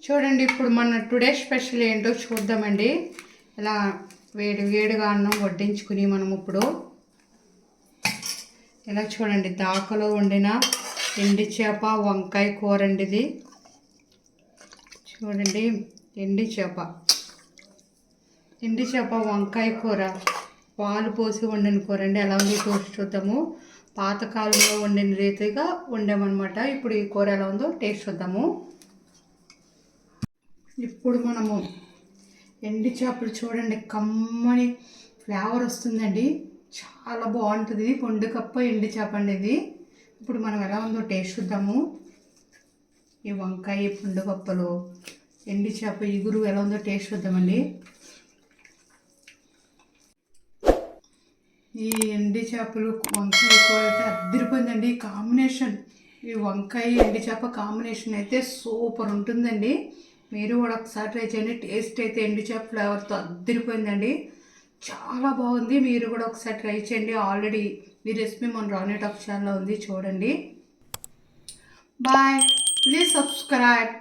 చూడండి, ఇప్పుడు మన టుడే స్పెషల్ ఏంటో చూద్దామండి. ఇలా వేడిగా అన్నం వడ్డించుకుని మనం ఇప్పుడు ఇలా చూడండి, దాకలో వండిన ఎండి చేప వంకాయ కూర అండి ఇది. చూడండి, ఎండి చేప వంకాయ కూర పాలు పోసి వండిన కూర అండి. ఎలా ఉందో చూద్దాము. పాతకాలంలో వండిన రీతిగా వండామన్నమాట. ఇప్పుడు ఈ కూర ఎలా ఉందో టేస్ట్ చూద్దాము. ఇప్పుడు మనము ఎండి చేపలు చూడండి, కమ్మని ఫ్లేవర్ వస్తుందండి. చాలా బాగుంటుంది. పొండుకప్ప ఎండి చేప అండి ఇది. ఇప్పుడు మనం ఎలా ఉందో టేస్ట్ చూద్దాము. ఈ వంకాయ, పొండుకప్పలు, ఎండి చేప ఇగురు ఎలా ఉందో టేస్ట్ చూద్దామండి. ఈ ఎండి చేపలు వంకాయ కూర అయితే అద్దరిపోయిందండి. కాంబినేషన్, ఈ వంకాయ ఎండి చేప కాంబినేషన్ అయితే సూపర్ ఉంటుందండి. మీరు కూడా ఒకసారి ట్రై చేయండి. టేస్ట్ అయితే ఎండి చేప ఫ్లేవర్తో అద్దరిపోయిందండి. చాలా బాగుంది. మీరు కూడా ఒకసారి ట్రై చేయండి. ఆల్రెడీ ఈ రెసిపీ మన రాణి టాక్ ఛానల్లో ఉంది, చూడండి. Bye, please subscribe.